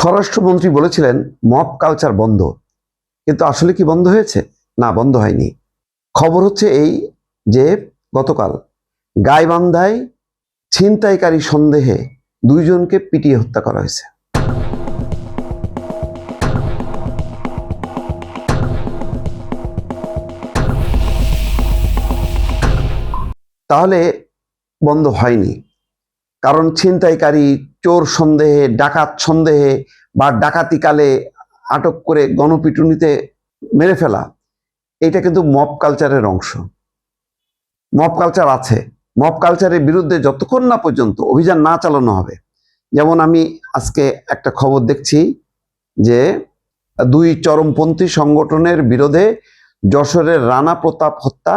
স্বরাষ্ট্রমন্ত্রী বলেছিলেন mob culture বন্ধ, কিন্তু আসলে কি বন্ধ হয়েছে? না, বন্ধ হয়নি। খবর হচ্ছে এই যে গতকাল গাইবান্ধায় ছিনতাইকারী সন্দেহে 2 জনকে পিটিয়ে হত্যা করা হয়েছে। তাহলে বন্ধ হয়নি, কারণ ছিনতাইকারী, চোর সন্দেহে, ডাকাত সন্দেহে বা ডাকাতিকালে আটক করে গণপিটুনিতে মেরে ফেলা, এটা কিন্তু মব কালচারের অংশ। মব কালচার আছে। মব কালচারের বিরুদ্ধে যতক্ষণ না পর্যন্ত অভিযান না চালানো হবে, যেমন আমি আজকে একটা খবর দেখছি যে 2 চরমপন্থী সংগঠনের বিরোধে যশোরের রানা প্রতাপ হত্যা,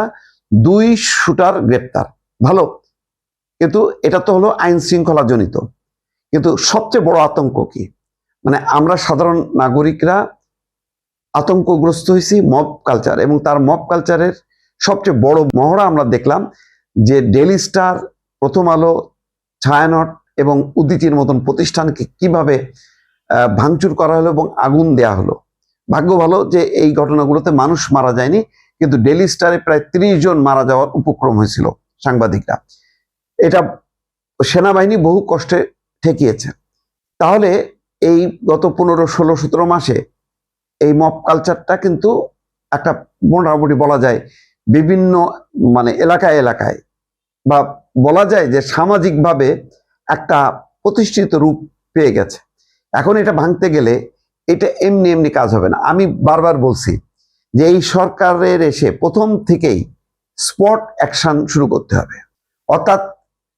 2 শুটার গ্রেপ্তার। ভালো, কিন্তু এটা তো হলো আইন শৃঙ্খলা জনিত। কিন্তু সবচেয়ে বড় আতঙ্ক কি? মানে আমরা সাধারণ নাগরিকরা আতঙ্কগ্রস্ত হয়েছি মব কালচার, এবং তার মব কালচারের সবচেয়ে বড় মহড়া আমরা দেখলাম যে ডেইলি স্টার, প্রথম আলো, ছায়ানট এবং উদীচীর মতন প্রতিষ্ঠানকে কিভাবে ভাঙচুর করা হলো এবং আগুন দেয়া হলো। ভাগ্য ভালো যে এই ঘটনাগুলোতে মানুষ মারা যায়নি, কিন্তু ডেইলি স্টারে প্রায় 30 জন মারা যাওয়ার উপক্রম হয়েছিল সাংবাদিকরা। এটা সেনাবাহিনী বহু কষ্টে ঠেকিয়েছে। তাহলে এই গত 15, 16, 17 মাসে এই মব কালচারটা কিন্তু একটা মোটামুটি বলা যায় বিভিন্ন এলাকায় এলাকায়, বা বলা যায় যে সামাজিকভাবে একটা প্রতিষ্ঠিত রূপ পেয়ে গেছে। এখন এটা ভাঙতে গেলে এটা এমনি এমনি কাজ হবে না। আমি বারবার বলছি যে এই সরকারের এসে প্রথম থেকেই স্পট অ্যাকশন শুরু করতে হবে, অর্থাৎ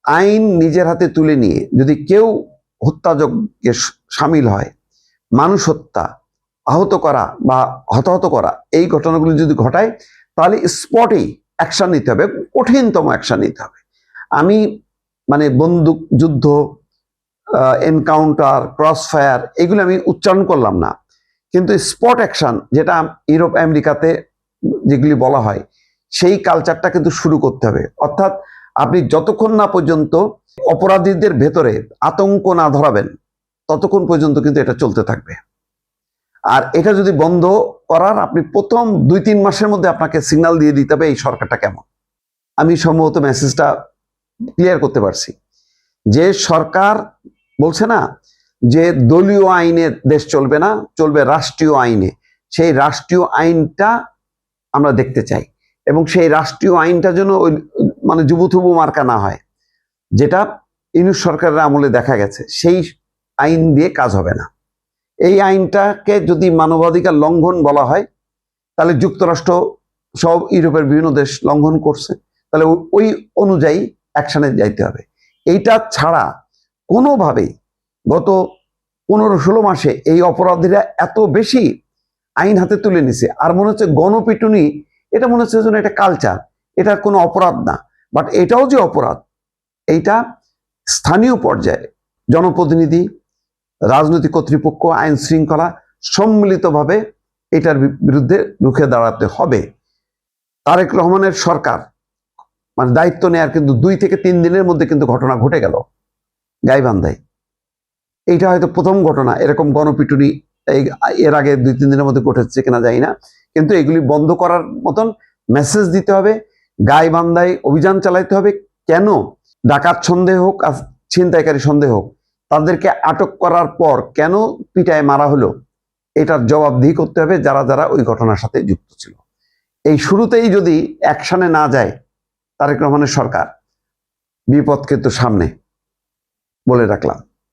আইন নিজের হাতে তুলে নিয়ে যদি কেউ হত্যাযজ্ঞে সামিল হয়, মানুষ হত্যা, আহত করা বা হতাহত করা, এই ঘটনাগুলো যদি ঘটায়, তাহলে স্পটেই অ্যাকশন নিতে হবে, কঠিনতম অ্যাকশন নিতে হবে। আমি বন্দুক যুদ্ধ, এনকাউন্টার, ক্রস ফায়ার, এগুলো আমি উচ্চারণ করলাম না, কিন্তু স্পট অ্যাকশন, যেটা ইউরোপ আমেরিকাতে যেগুলি বলা হয়, সেই কালচারটা কিন্তু শুরু করতে হবে। অর্থাৎ আপনি যতক্ষণ না পর্যন্ত অপরাধীদের ভেতরে আতঙ্ক না ধরাবেন, ততক্ষণ পর্যন্ত কিন্তু এটা চলতে থাকবে। আর এটা যদি বন্ধ করার আপনি প্রথম 2-3 মাসের মধ্যে আপনাকে সিগন্যাল দিয়ে দিতে হবে এই সরকারটা কেমন। আমি সম্ভবত মেসেজটা ক্লিয়ার করতে পারছি যে সরকার বলছে না যে দলীয় আইনে দেশ চলবে না, চলবে রাষ্ট্রীয় আইনে। সেই রাষ্ট্রীয় আইনটা আমরা দেখতে চাই, এবং সেই রাষ্ট্রীয় আইনটা যেন ওই যুবথুবু মার্কা না হয়, যেটা ইউনূস সরকারের আমলে দেখা গেছে। সেই আইন দিয়ে কাজ হবে না। এই আইনটাকে যদি মানবাধিকার লঙ্ঘন বলা হয়, তাহলে যুক্তরাষ্ট্র সব ইউরোপের বিভিন্ন দেশ লঙ্ঘন করছে, তাহলে ওই অনুযায়ী অ্যাকশনে যাইতে হবে। এইটা ছাড়া কোনোভাবেই গত 15-16 মাসে এই অপরাধীরা এত বেশি আইন হাতে তুলে নিছে, আর মনে হচ্ছে গণপিটুনি, এটা মনে হচ্ছে যেন এটা কালচার, এটা কোনো অপরাধ না। বাট এটাও যে অপরাধ, এইটা স্থানীয় পর্যায়ে জনপ্রতিনিধি, রাজনৈতিক কর্তৃপক্ষ, আইন শৃঙ্খলা সম্মিলিতভাবে এটার বিরুদ্ধে রুখে দাঁড়াতে হবে। তারেক রহমানের সরকার দায়িত্ব নেয়ার কিন্তু 2 থেকে 3 দিনের মধ্যে কিন্তু ঘটনা ঘটে গেল গাইবান্ধায়। এইটা হয়তো প্রথম ঘটনা এরকম গণপিটুনি, এর আগে 2-3 দিনের মধ্যে ঘটেছে কিনা জানি না, কিন্তু এগুলি বন্ধ করার মতন মেসেজ দিতে হবে। গাইবান্ধায় অভিযান চালাইতে হবে। কেন ডাকাত সন্দেহ হোক আর ছিনতাইকারী সন্দেহ হোক, তাদেরকে আটক করার পর কেন পিটায় মারা হলো, এটার জবাবদিহি করতে হবে যারা যারা ওই ঘটনার সাথে যুক্ত ছিল। এই শুরুতেই যদি অ্যাকশনে না যায় তারেক রহমানের সরকার, বিপদ কিন্তু সামনে, বলে রাখলাম।